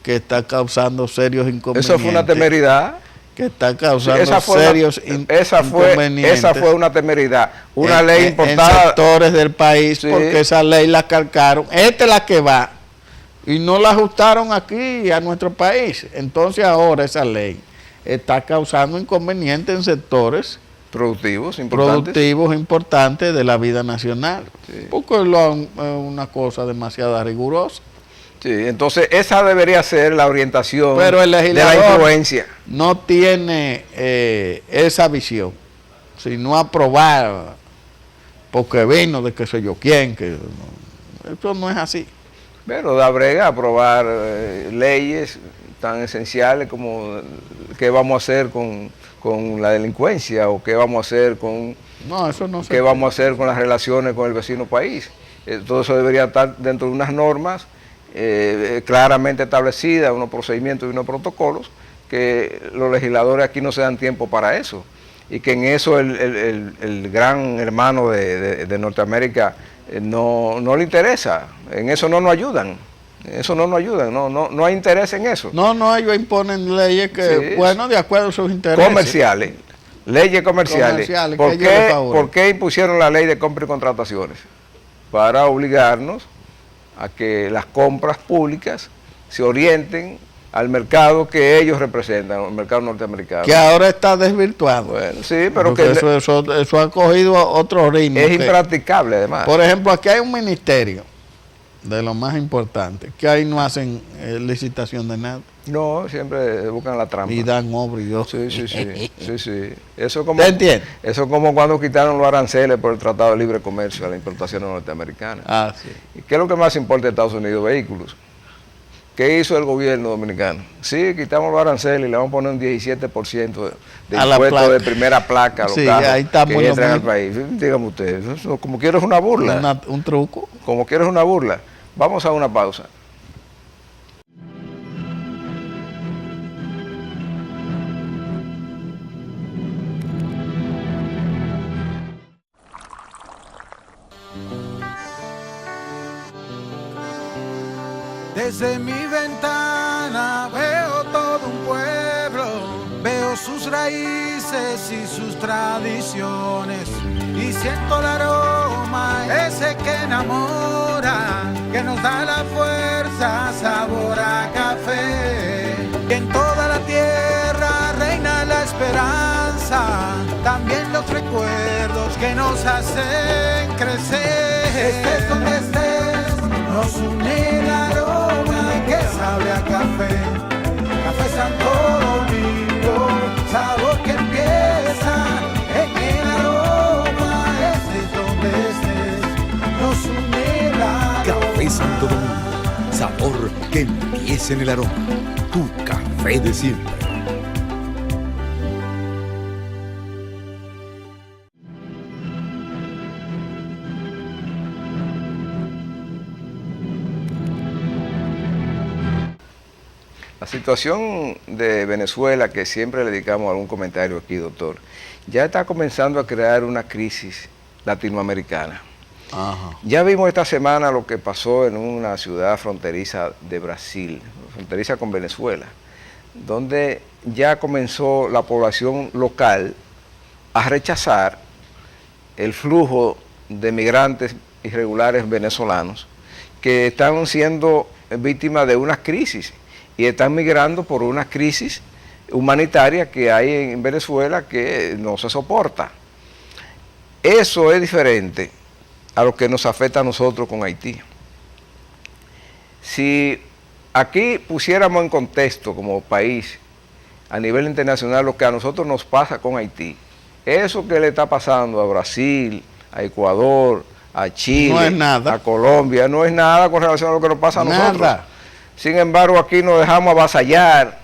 que está causando serios inconvenientes. Eso fue una temeridad. Que está causando serios inconvenientes. Esa fue una temeridad. Una ley importada. En sectores del país, sí, porque esa ley la calcaron. Esta es la que va. Y no la ajustaron aquí a nuestro país. Entonces ahora esa ley está causando inconvenientes en sectores productivos importantes de la vida nacional. Sí. Porque es una cosa demasiado rigurosa. Sí, entonces esa debería ser la orientación. Pero el legislador de la influencia. No tiene esa visión, sino aprobar porque vino de qué sé yo quién, que eso no es así. Pero da brega aprobar leyes tan esenciales como qué vamos a hacer con la delincuencia o qué vamos a hacer con No, eso no se qué vamos a hacer con las relaciones con el vecino país. Todo eso debería estar dentro de unas normas claramente establecidas, unos procedimientos y unos protocolos, que los legisladores aquí no se dan tiempo para eso, y que en eso el gran hermano de Norteamérica no le interesa, en eso no nos ayudan. Eso no nos ayuda, no hay interés en eso. No, ellos imponen leyes que, Sí, bueno, de acuerdo a sus intereses. Comerciales, leyes comerciales. ¿Por qué impusieron la ley de compra y contrataciones? Para obligarnos a que las compras públicas se orienten al mercado que ellos representan, el mercado norteamericano. Que ahora está desvirtuado. Bueno, sí, pero porque que eso ha cogido otro ritmo. es impracticable además. Por ejemplo, aquí hay un ministerio de lo más importante, que ahí no hacen licitación de nada. No, siempre buscan la trampa. Y dan obra y dos. Sí. Eso como, ¿Te entiendes? eso como cuando quitaron los aranceles por el Tratado de Libre Comercio a la importación norteamericana. Ah, sí. ¿Y qué es lo que más importa de Estados Unidos? Vehículos. ¿Qué hizo el gobierno dominicano? Sí, quitamos los aranceles y le vamos a poner un 17% de A la impuesto placa. de primera placa a los Sí, carros ahí estamos que lo entran al mismo. país. Dígame usted, eso, como quiero es una burla. Un truco. Como quiero es una burla. Vamos a una pausa. Desde mi ventana veo todo un pueblo, veo sus raíces y sus tradiciones, y siento el aroma ese que enamora, que nos da la fuerza, sabor a café. Que en toda la tierra reina la esperanza, también los recuerdos que nos hacen crecer. Estés donde estés, nos une el aroma que sabe a café. Café Santo Domingo, sabor que empieza en el aroma. Estés donde estés, nos une el aroma. Café Santo Domingo, sabor que empieza en el aroma. Tu café de siempre. La situación de Venezuela, que siempre le dedicamos algún comentario aquí, doctor, ya está comenzando a crear una crisis latinoamericana. Ajá. Ya vimos esta semana lo que pasó en una ciudad fronteriza de Brasil, fronteriza con Venezuela, donde ya comenzó la población local a rechazar el flujo de migrantes irregulares venezolanos que están siendo víctimas de una crisis y están migrando por una crisis humanitaria que hay en Venezuela que no se soporta. Eso es diferente a lo que nos afecta a nosotros con Haití. Si aquí pusiéramos en contexto como país, a nivel internacional, lo que a nosotros nos pasa con Haití, eso que le está pasando a Brasil, a Ecuador, a Chile, No es nada. a Colombia, no es nada con relación a lo que nos pasa a nosotros. Nada. Sin embargo, aquí nos dejamos avasallar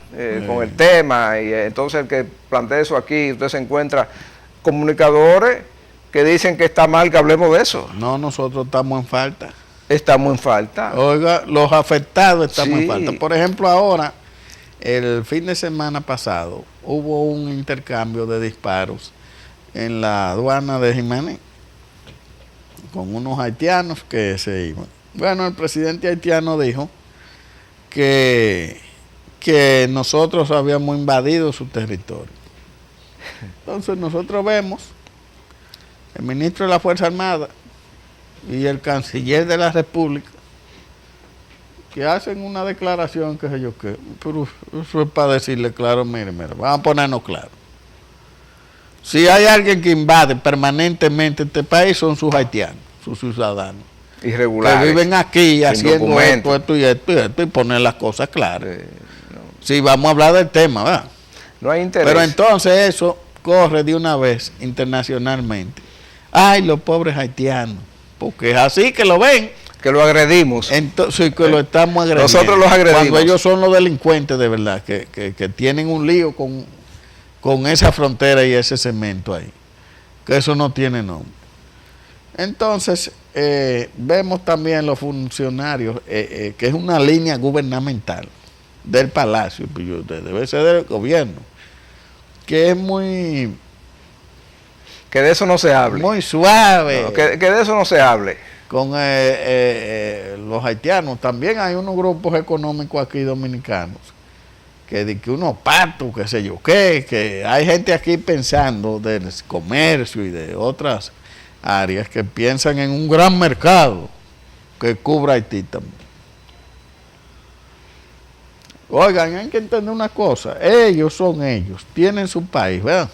con el tema, y entonces el que plantea eso aquí, usted se encuentra comunicadores que dicen que está mal que hablemos de eso. No, nosotros estamos en falta. Estamos en falta. Oiga, los afectados estamos Sí. en falta. Por ejemplo, ahora, el fin de semana pasado, hubo un intercambio de disparos en la aduana de Jiménez con unos haitianos que se iban. Bueno, el presidente haitiano dijo que nosotros habíamos invadido su territorio. Entonces nosotros vemos el ministro de la Fuerza Armada y el canciller de la República que hacen una declaración, que sé yo qué, pero eso es para decirle claro, mire, vamos a ponernos claro. Si hay alguien que invade permanentemente este país, son sus haitianos, sus ciudadanos, Irregulares. que viven aquí sin haciendo documento. esto y esto y poner las cosas claras. No, Si vamos a hablar del tema, ¿verdad? no hay interés. Pero entonces eso corre de una vez internacionalmente. Ay, los pobres haitianos, porque es así que lo ven. Que lo agredimos. Entonces, que lo estamos agrediendo. Nosotros los agredimos. Cuando ellos son los delincuentes de verdad, que tienen un lío con esa frontera y ese cemento ahí. Que eso no tiene nombre. Entonces, vemos también los funcionarios, que es una línea gubernamental del Palacio, debe ser del gobierno, que es muy... Que de eso no se hable. Muy suave. No, que de eso no se hable. Con los haitianos. También hay unos grupos económicos aquí dominicanos que unos patos, qué sé yo qué, que hay gente aquí pensando del comercio y de otras áreas que piensan en un gran mercado que cubra Haití también. Oigan, hay que entender una cosa, ellos son ellos, tienen su país, ¿verdad?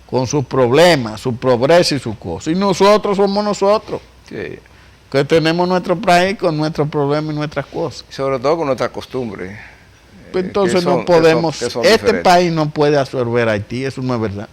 Con sus problemas, su pobreza y sus cosas. Y nosotros somos nosotros, Sí. que tenemos nuestro país con nuestros problemas y nuestras cosas. Sobre todo con nuestras costumbres. Pues entonces que son- no podemos, que son este diferentes. país no puede absorber a Haití, eso no es verdad.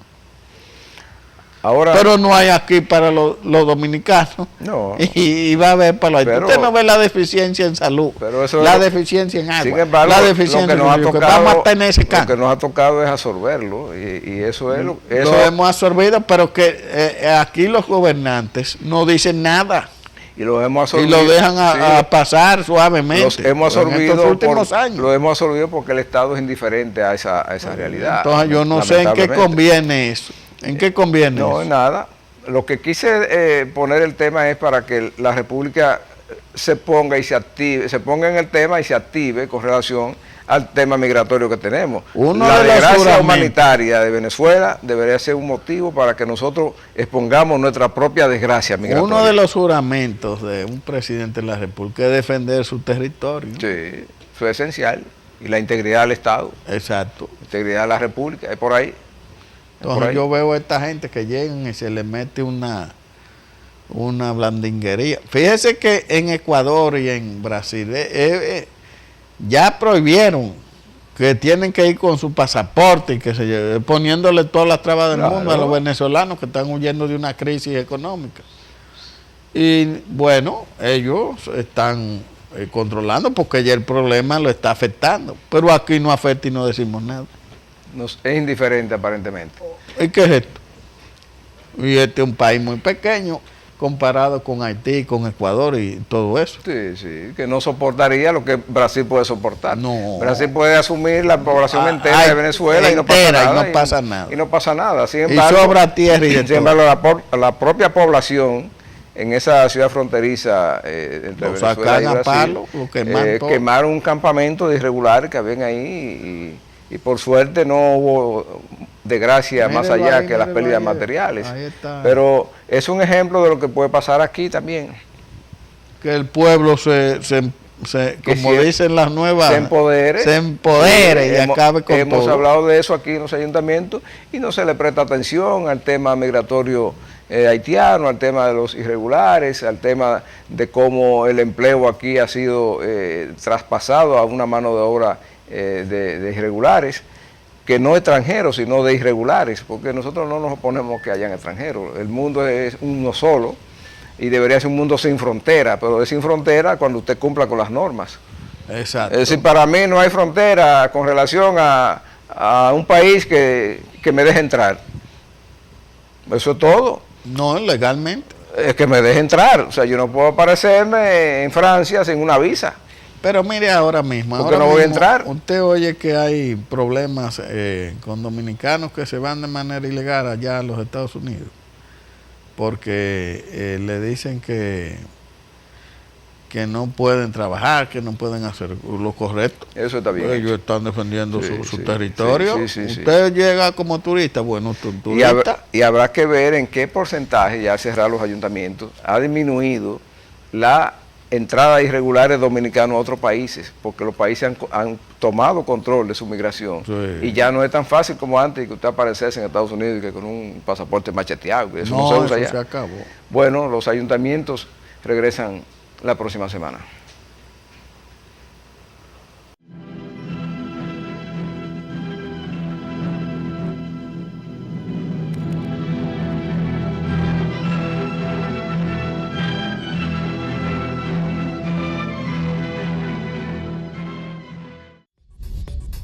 Ahora, Pero no hay aquí para los dominicanos. no. Y va a haber para los Pero- haitianos. Usted no ve la deficiencia en salud, Pero eso la es lo- deficiencia en agua, Sin embargo, la lo deficiencia que en nos ha que tocado, vamos a tener ese lo que cambio. nos ha tocado es absorberlo y eso es lo Lo hemos absorbido, pero que aquí los gobernantes no dicen nada y lo hemos y absorbido. lo dejan a Sí, pasar suavemente. los hemos en absorbido estos últimos años. lo hemos absorbido porque el Estado es indiferente a esa realidad. Entonces yo no sé en qué lamentablemente. conviene eso. ¿En qué conviene No, eso? en nada. Lo que quise poner el tema es para que la República se ponga y se active, se ponga en el tema y se active con relación al tema migratorio que tenemos. Uno La de los desgracia juramentos. humanitaria de Venezuela debería ser un motivo para que nosotros expongamos nuestra propia desgracia migratoria. Uno de los juramentos de un presidente de la República es defender su territorio. Sí, eso es esencial. Y la integridad del Estado, Exacto. la integridad de la República, es por ahí. Entonces yo veo a esta gente que llegan y se le mete una blandinguería. Fíjese que en Ecuador y en Brasil ya prohibieron que tienen que ir con su pasaporte y que se lleve, poniéndole todas las trabas del Claro. mundo a los venezolanos que están huyendo de una crisis económica. Y bueno, ellos están controlando porque ya el problema lo está afectando. Pero aquí no afecta y no decimos nada. Es indiferente aparentemente. ¿Y qué es esto? Y este es un país muy pequeño comparado con Haití, con Ecuador y todo eso. Sí, sí, que no soportaría lo que Brasil puede soportar. No. Brasil puede asumir la población entera de Venezuela y no entera, pasa y nada. no pasa nada. Y no pasa nada. Sin Y embargo, sobra tierra y de sin embargo, la propia población en esa ciudad fronteriza entre Lo Venezuela sacan y a Brasil, palo, lo queman todo. quemaron un campamento de irregulares que habían ahí y por suerte no hubo desgracia más Mírelo allá ahí, que las mírelo pérdidas ahí. materiales. Ahí está. Pero es un ejemplo de lo que puede pasar aquí también. Que el pueblo se Que como si dicen las nuevas, se empodere. se empodere y Hemos- acabe con Hemos todo. hablado de eso aquí en los ayuntamientos y no se le presta atención al tema migratorio haitiano, al tema de los irregulares, al tema de cómo el empleo aquí ha sido traspasado a una mano de obra de irregulares, que no extranjeros, sino de irregulares, porque nosotros no nos oponemos que hayan extranjeros. El mundo es uno solo y debería ser un mundo sin frontera, pero es sin frontera cuando usted cumpla con las normas. Exacto. Es decir, para mí no hay frontera con relación a un país que me deje entrar. Eso es todo. No, legalmente. Es que me deje entrar. O sea, yo no puedo aparecerme en Francia sin una visa. Pero mire ahora mismo. ¿Por qué ahora no voy a mismo, entrar? Usted oye que hay problemas con dominicanos que se van de manera ilegal allá a los Estados Unidos. Porque le dicen que no pueden trabajar, que no pueden hacer lo correcto. Eso está bien. Ellos están defendiendo Sí, su sí, territorio. sí. Usted llega como turista, bueno, Y habrá, turista. y habrá que ver en qué porcentaje, ya cerrar los ayuntamientos, ha disminuido la entrada de irregulares dominicanos a otros países, porque los países han tomado control de su migración. Sí. Y ya no es tan fácil como antes que usted apareciese en Estados Unidos y que con un pasaporte macheteado. Eso no se usa eso ya. se acabó. Bueno, los ayuntamientos regresan la próxima semana.